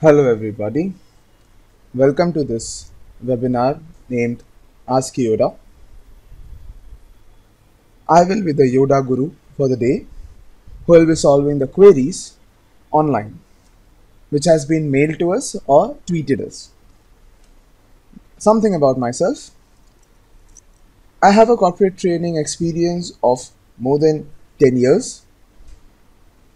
Hello everybody, welcome to this webinar named Ask Yoda. I will be the Yoda guru for the day who will be solving the queries online which has been mailed to us or tweeted us. Something about myself. I have a corporate training experience of more than 10 years.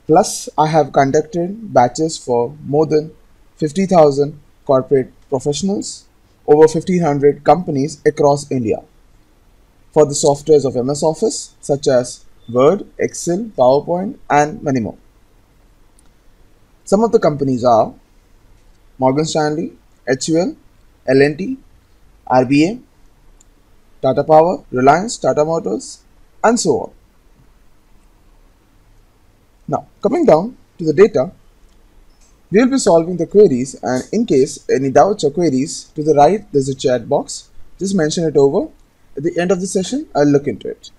Plus I have conducted batches for more than 50,000 corporate professionals, over 1,500 companies across India, for the softwares of MS Office such as Word, Excel, PowerPoint, and many more. Some of the companies are Morgan Stanley, HUL, L&T, RBA, Tata Power, Reliance, Tata Motors, and so on. Now, coming down to the data, we will be solving the queries, and in case any doubts or queries, to the right there's a chat box. Just mention it over. At the end of the session, I'll look into it.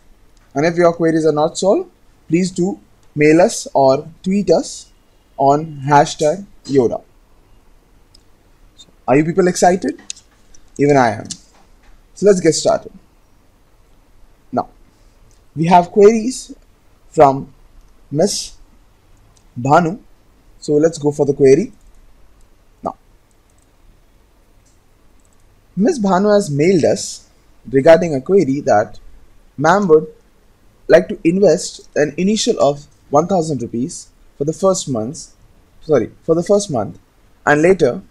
And if your queries are not solved, please do mail us or tweet us on #Yoda. So, are you people excited? Even I am. So let's get started. Now, we have queries from Miss Bhanu. So let's go for the query. Now, Miss Bhanu has mailed us regarding a query that ma'am would like to invest an initial of 1000 rupees for the first month, and later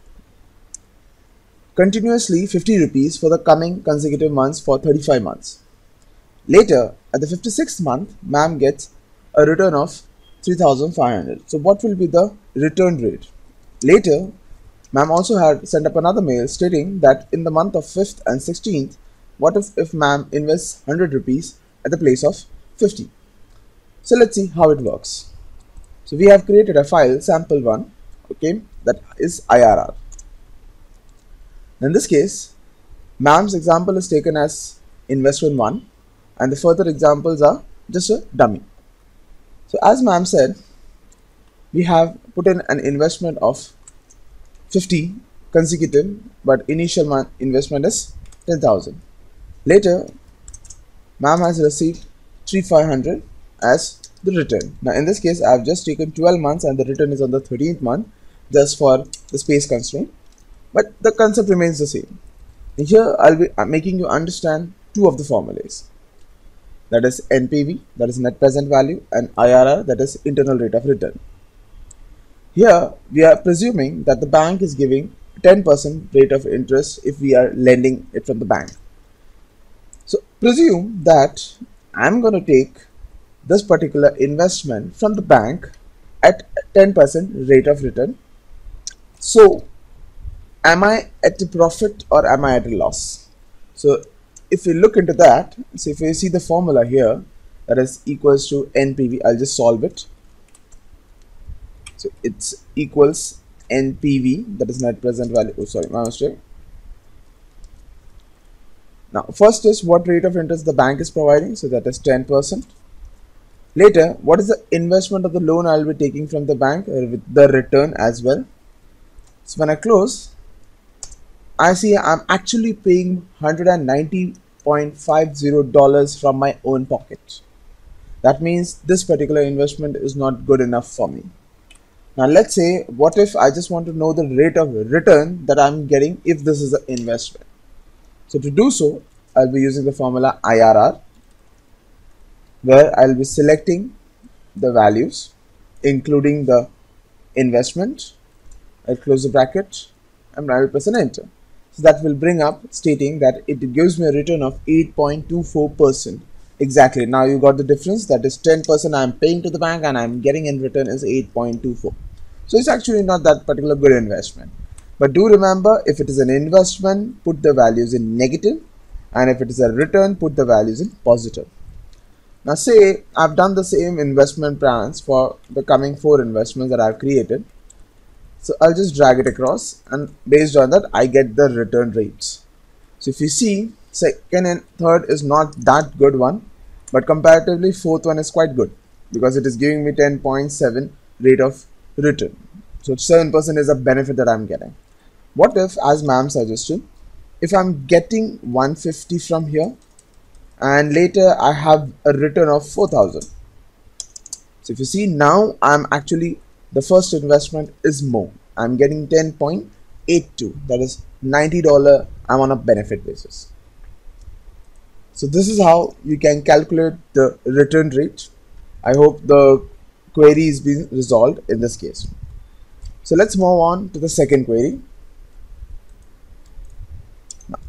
continuously 50 rupees for the coming consecutive months for 35 months. Later, at the 56th month, ma'am gets a return of 3,500. So what will be the return rate? Later, ma'am also had sent up another mail stating that in the month of 5th and 16th, what if ma'am invests 100 rupees at the place of 50? So let's see how it works. So we have created a file sample1, okay, that is IRR. In this case, ma'am's example is taken as investment 1, and the further examples are just a dummy. So as ma'am said, we have put in an investment of 50 consecutive, but initial month investment is 10,000. Later, ma'am has received 3,500 as the return. Now in this case, I have just taken 12 months and the return is on the 13th month, just for the space constraint. But the concept remains the same. Here I'll be making you understand two of the formulas. That is NPV, that is net present value, and IRR, that is internal rate of return. Here we are presuming that the bank is giving 10% rate of interest if we are lending it from the bank. So presume that I'm going to take this particular investment from the bank at 10% rate of return. So am I at a profit or am I at a loss? So if we look into that, so if you see the formula here, that is equals to NPV, I'll just solve it. So it's equals NPV, that is net present value. Oh, sorry, my mistake. Now, first is what rate of interest the bank is providing, so that is 10%. Later, what is the investment of the loan I'll be taking from the bank with the return as well. So when I close, I see I'm actually paying $190.50 from my own pocket. That means this particular investment is not good enough for me. Now let's say, what if I just want to know the rate of return that I'm getting if this is an investment? So to do so, I'll be using the formula IRR, where I'll be selecting the values, including the investment. I'll close the bracket and I will press an enter. So that will bring up stating that it gives me a return of 8.24%. Exactly. Now you got the difference. That is 10% I'm paying to the bank and I'm getting in return is 8.24. So it's actually not that particular good investment. But do remember, if it is an investment, put the values in negative, and if it is a return, put the values in positive. Now say I've done the same investment plans for the coming 4 investments that I've created. So I'll just drag it across, and based on that I get the return rates. So if you see, second and third is not that good one, but comparatively fourth one is quite good because it is giving me 10.7 rate of return. So 7% is a benefit that I'm getting. What if, as ma'am suggested, if I'm getting 150 from here and later I have a return of 4,000. So if you see now, I'm actually, the first investment is more. I'm getting 10.82, that is $90. I'm on a benefit basis. So this is how you can calculate the return rate. I hope the query is being resolved in this case. So let's move on to the second query. Now,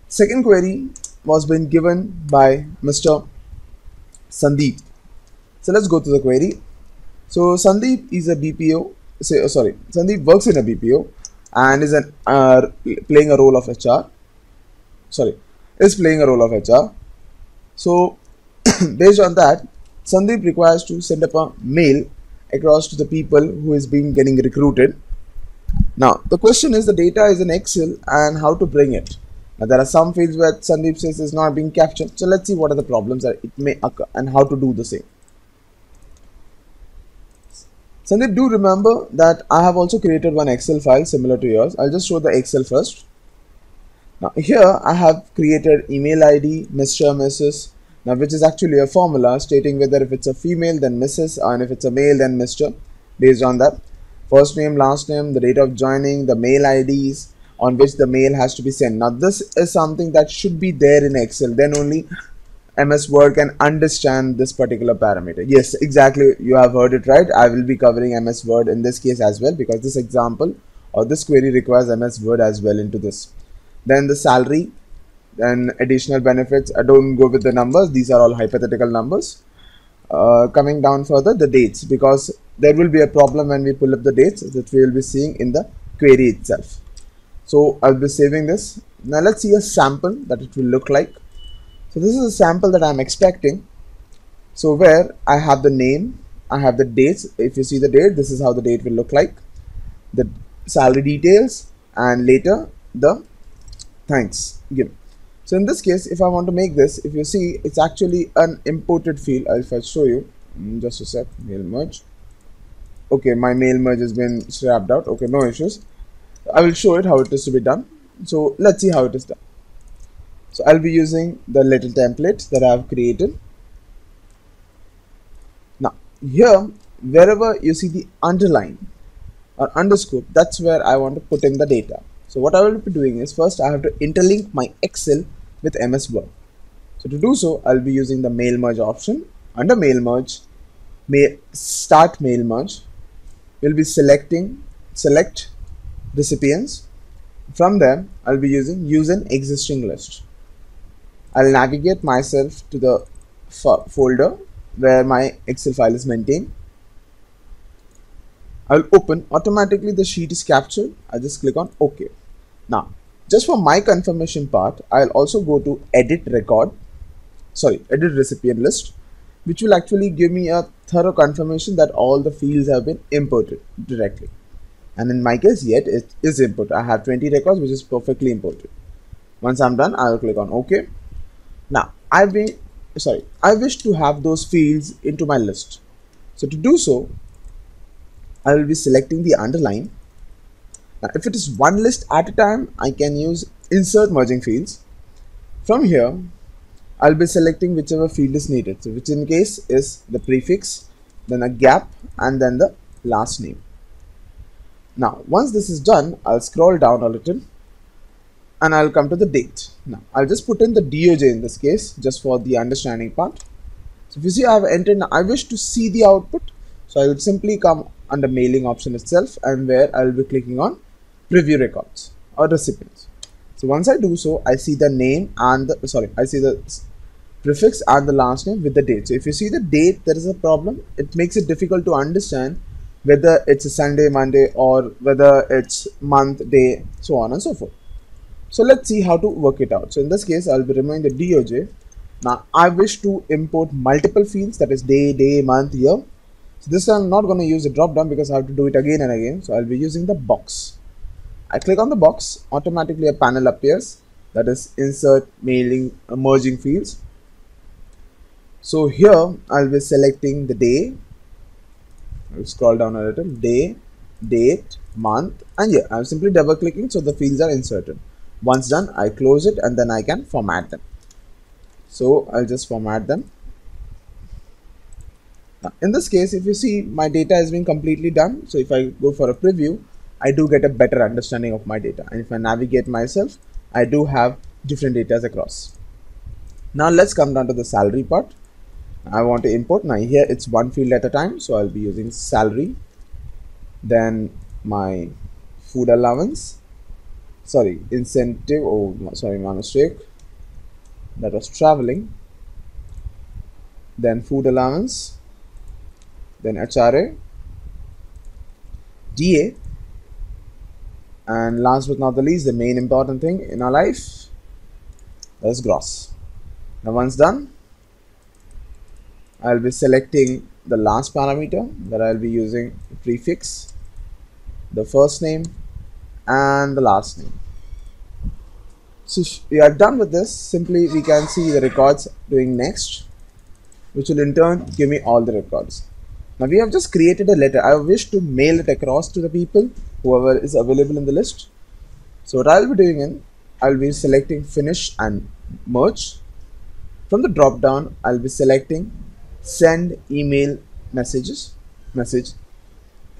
second query was been given by Mr. Sandeep. So let's go to the query. So Sandeep is a BPO. Sandeep works in a BPO and is playing a role of HR. Is playing a role of HR. So based on that, Sandeep requires to send up a mail across to the people who is being getting recruited. Now the question is, the data is in Excel and how to bring it. Now there are some fields where Sandeep says is not being captured. So let's see what are the problems that it may occur and how to do the same. Sandeep, do remember that I have also created one Excel file similar to yours. I'll just show the Excel first. Now here I have created email ID, Mr. Mrs. Now which is actually a formula stating whether if it's a female then Mrs. and if it's a male then Mr. Based on that. First name, last name, the date of joining, the mail IDs on which the mail has to be sent. Now this is something that should be there in Excel. Then only MS Word can understand this particular parameter. Yes, exactly. You have heard it right. I will be covering MS Word in this case as well, because this example or this query requires MS Word as well into this. Then the salary, then additional benefits. I don't go with the numbers. These are all hypothetical numbers. Coming down further, the dates, because there will be a problem when we pull up the dates that we will be seeing in the query itself. So I'll be saving this. Now let's see a sample that it will look like. So this is a sample that I'm expecting. So where I have the name, I have the dates. If you see the date, this is how the date will look like. The salary details and later the thanks given. So in this case, if I want to make this, if you see, it's actually an imported field. I'll show you. Just a sec. Mail merge. Okay, my mail merge has been scrapped out. Okay, no issues. I will show it how it is to be done. So let's see how it is done. So I'll be using the little template that I have created. Now here, wherever you see the underline or underscore, that's where I want to put in the data. So what I will be doing is, first I have to interlink my Excel with MS Word. So to do so, I'll be using the mail merge option. Under mail merge, start mail merge, we'll be select recipients. From there, I'll be using use an existing list. I'll navigate myself to the folder where my Excel file is maintained. I'll open, automatically the sheet is captured. I'll just click on OK. Now, just for my confirmation part, I'll also go to edit recipient list, which will actually give me a thorough confirmation that all the fields have been imported directly. And in my case, yet it is imported. I have 20 records, which is perfectly imported. Once I'm done, I'll click on OK. Now, I wish to have those fields into my list. So to do so, I will be selecting the underline. Now, if it is one list at a time, I can use insert merging fields. From here, I'll be selecting whichever field is needed. So which in case is the prefix, then a gap, and then the last name. Now, once this is done, I'll scroll down a little and I'll come to the date. Now, I'll just put in the DOJ in this case, just for the understanding part. So if you see, I have entered, now I wish to see the output. So I will simply come under mailing option itself, and where I'll be clicking on preview records or recipients. So once I do so, I see the name and I see the prefix and the last name with the date. So if you see the date, there is a problem. It makes it difficult to understand whether it's a Sunday, Monday, or whether it's month, day, so on and so forth. So let's see how to work it out. So in this case, I'll be removing the DOJ. Now I wish to import multiple fields, that is day, month, year. So this I'm not going to use the drop down because I have to do it again and again. So I'll be using the box. I click on the box, automatically a panel appears, that is insert mailing merging fields. So here I'll be selecting the day. I'll scroll down a little, day, date, month and year. I'm simply double clicking so the fields are inserted. Once done, I close it and then I can format them. So I'll just format them. Now, in this case, if you see, my data has been completely done. So if I go for a preview, I do get a better understanding of my data. And if I navigate myself, I do have different data across. Now let's come down to the salary part. I want to import. Now here it's one field at a time. So I'll be using salary. Then my food allowance. Sorry, incentive. Oh, sorry, my mistake. That was traveling. Then food allowance. Then HRA, DA, and last but not the least, the main important thing in our life, that's gross. Now once done, I'll be selecting the last parameter that I'll be using prefix, the first name and the last name. So if we are done with this, simply we can see the records doing next, which will in turn give me all the records. Now we have just created a letter. I wish to mail it across to the people, whoever is available in the list. So what I'll be doing I'll be selecting finish and merge. From the drop down, I'll be selecting send email message.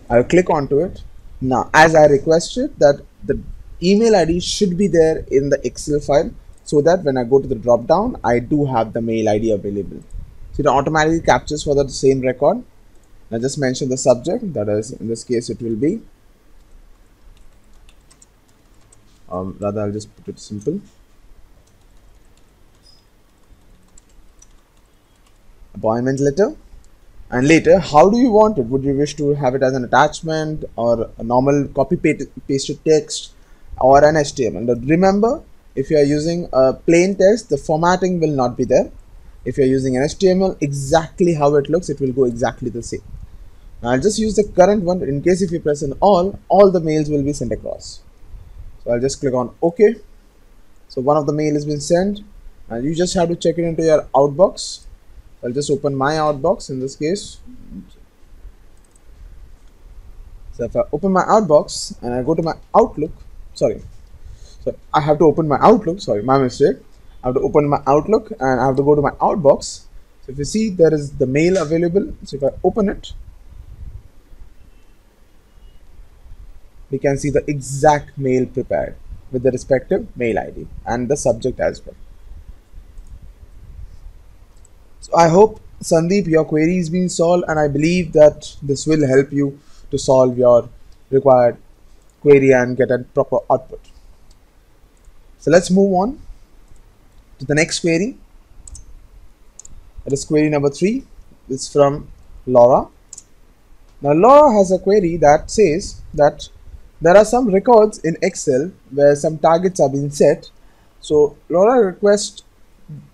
I'll click onto it. Now as I requested that the email ID should be there in the Excel file, so that when I go to the drop down, I do have the mail ID available. So it automatically captures for the same record. Now just mention the subject, that is in this case it will be, rather I'll just put it simple, appointment letter. And later, how do you want it? Would you wish to have it as an attachment or a normal copy pasted text or an HTML? But remember, if you are using a plain text, the formatting will not be there. If you are using an HTML, exactly how it looks, it will go exactly the same. Now I'll just use the current one. In case if you press on all the mails will be sent across. So I'll just click on OK. So one of the mail has been sent, and you just have to check it into your outbox. I'll just open my outbox in this case. So if I open my outbox and I go to my Outlook, so I have to open my Outlook, sorry, my mistake. I have to open my Outlook and I have to go to my outbox. So if you see, there is the mail available. So if I open it, we can see the exact mail prepared with the respective mail ID and the subject as well. So I hope, Sandeep, your query is being solved, and I believe that this will help you to solve your required query and get a proper output. So let's move on to the next query. That is query number 3. It's from Laura. Now Laura has a query that says that there are some records in Excel where some targets are being set. So Laura requests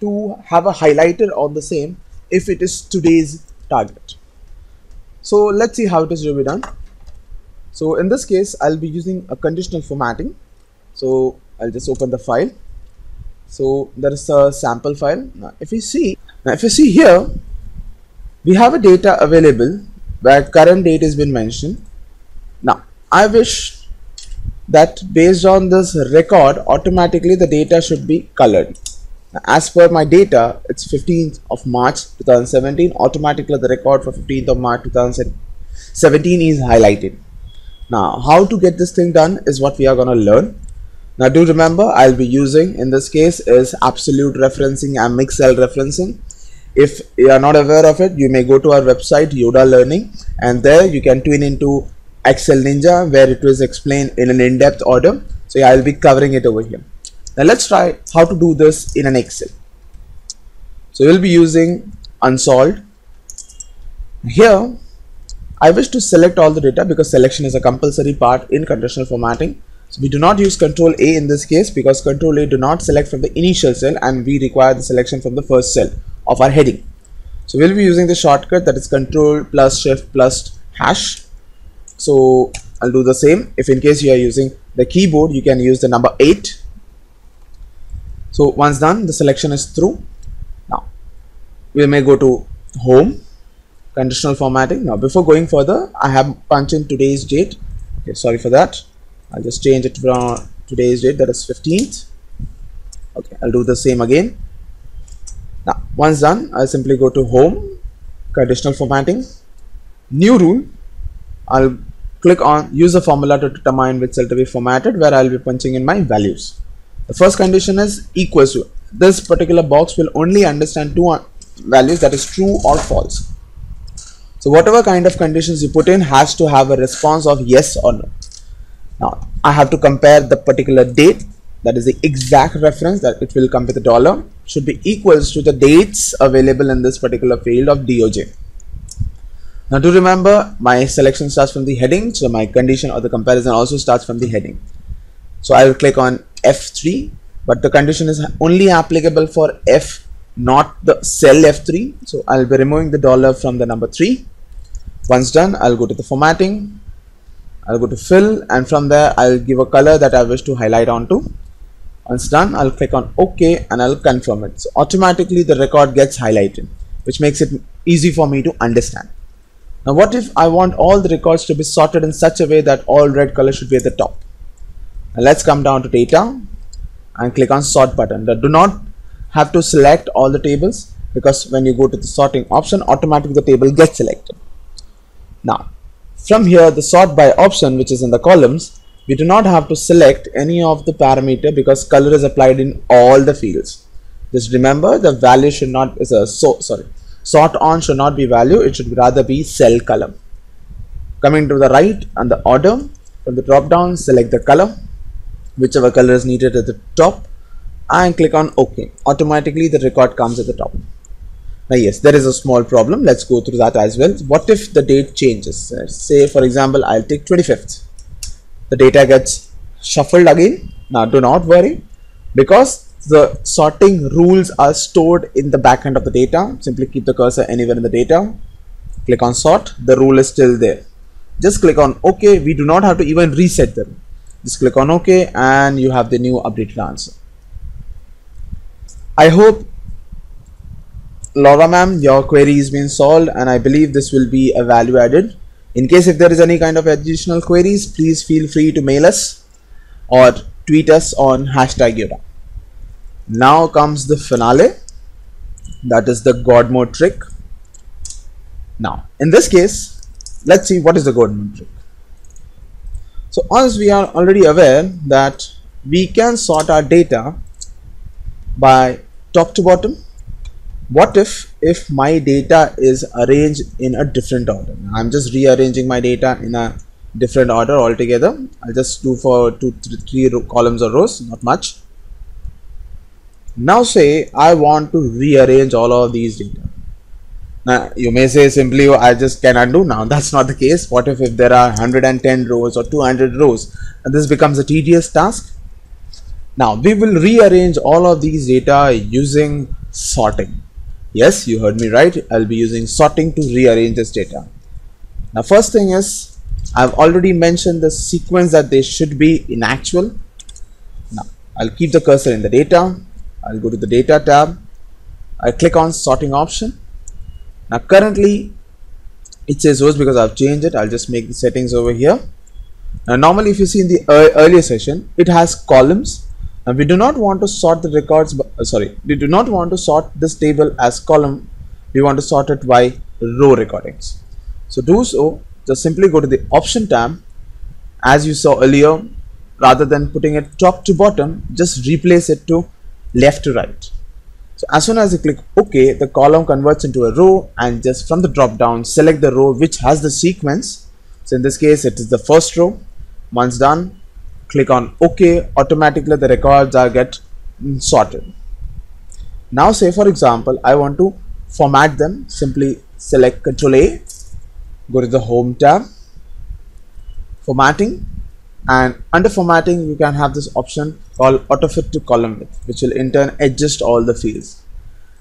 to have a highlighter on the same if it is today's target. So let's see how it is to be done. So in this case, I'll be using a conditional formatting. So I'll just open the file. So there is a sample file. Now if you see here, we have a data available where current date has been mentioned. Now I wish that based on this record, automatically the data should be colored. Now, as per my data, it's 15th of March 2017. Automatically the record for 15th of March 2017 is highlighted. Now how to get this thing done is what we are going to learn. Now do remember, I'll be using in this case is absolute referencing and mixed cell referencing. If you are not aware of it, you may go to our website YodaLearning, and there you can tune into Excel Ninja where it was explained in an in-depth order. So yeah, I'll be covering it over here. Now let's try how to do this in an Excel. So we'll be using unsolved. Here I wish to select all the data because selection is a compulsory part in conditional formatting. So we do not use Control A in this case because Control A do not select from the initial cell, and we require the selection from the first cell of our heading. So we'll be using the shortcut, that is Control plus Shift plus hash. So I'll do the same. If in case you are using the keyboard, you can use the number 8. So once done, the selection is through. Now we may go to Home, Conditional Formatting. Now before going further, I have punched in today's date Okay, sorry for that. I'll just change it from today's date, that is 15th. Okay, I'll do the same again. Now once done, I'll simply go to home, conditional formatting, new rule. I'll click on use a formula to determine which cell to be formatted, where I'll be punching in my values. The first condition is equals to. This particular box will only understand two values, that is true or false. So whatever kind of conditions you put in has to have a response of yes or no. Now I have to compare the particular date, that is the exact reference, that it will come with a dollar, should be equals to the dates available in this particular field of DOJ. Now to remember, my selection starts from the heading, so my condition or the comparison also starts from the heading. So I will click on F3, but the condition is only applicable for F, not the cell F3. So I'll be removing the dollar from the number 3. Once done, I'll go to the formatting, I'll go to fill, and from there I'll give a color that I wish to highlight onto. Once done, I'll click on OK and I'll confirm it. So automatically the record gets highlighted, which makes it easy for me to understand. Now what if I want all the records to be sorted in such a way that all red color should be at the top? Now let's come down to data and click on sort button. Now do not have to select all the tables, because when you go to the sorting option, automatically the table gets selected. Now from here, the sort by option, which is in the columns, we do not have to select any of the parameter because color is applied in all the fields. Just remember, the value should not sort on should not be value, it should rather be cell color. Coming to the right and the order, from the drop down select the color, whichever color is needed at the top, and click on OK. Automatically the record comes at the top. Now yes, there is a small problem, let's go through that as well. What if the date changes? Say for example, I'll take 25th. The data gets shuffled again. Now do not worry, because the sorting rules are stored in the back end of the data. Simply keep the cursor anywhere in the data, click on sort, the rule is still there. Just click on OK. We do not have to even reset them. Just click on OK and you have the new updated answer. I hope, Laura ma'am, your query has been solved, and I believe this will be a value added. In case if there is any kind of additional queries, please feel free to mail us or tweet us on #Yoda. Now comes the finale, that is the God mode trick. Now in this case, let's see what is the God mode trick. So as we are already aware that we can sort our data by top to bottom. What if my data is arranged in a different order? I'm just rearranging my data in a different order altogether. I'll just do for 3 columns or rows, not much. Now say I want to rearrange all of these data. Now you may say simply, I just can undo. Now that's not the case. What if there are 110 rows or 200 rows, and this becomes a tedious task? Now we will rearrange all of these data using sorting. Yes, you heard me right. I'll be using sorting to rearrange this data. Now first thing is, I've already mentioned the sequence that they should be in actual. Now I'll keep the cursor in the data. I'll go to the data tab. I click on sorting option. Now currently it says rows because I've changed it. I'll just make the settings over here. Now normally if you see in the earlier session, it has columns. Now we do not want to sort the records, we do not want to sort this table as column. We want to sort it by row recordings. So do so, just simply go to the option tab. As you saw earlier, rather than putting it top to bottom, just replace it to left to right. So as soon as you click OK, the column converts into a row, and just from the drop down select the row which has the sequence. So in this case it is the first row. Once done, click on OK. Automatically the records are get sorted. Now say for example I want to format them. Simply select Ctrl A, go to the home tab, formatting, and under formatting you can have this option called auto fit to column width, which will in turn adjust all the fields.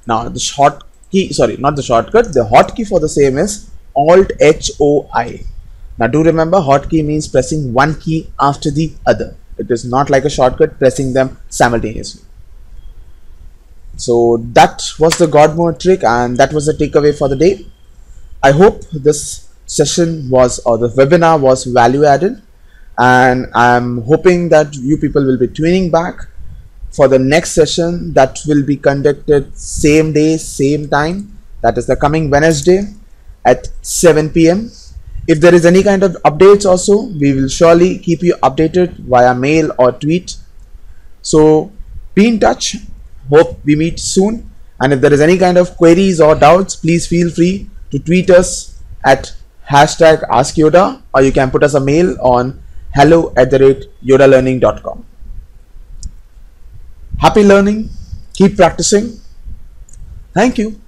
Now the the hotkey for the same is Alt HOI. Now do remember, hotkey means pressing one key after the other. It is not like a shortcut pressing them simultaneously. So that was the God mode trick, and that was the takeaway for the day. I hope this session was, or the webinar was, value added. and I'm hoping that you people will be tuning back for the next session that will be conducted same day, same time, that is the coming Wednesday at 7 p.m. If there is any kind of updates also, we will surely keep you updated via mail or tweet. So be in touch. Hope we meet soon. And if there is any kind of queries or doubts, please feel free to tweet us at hashtag AskYoda, or you can put us a mail on hello@yodalearning.com. Happy learning. Keep practicing. Thank you.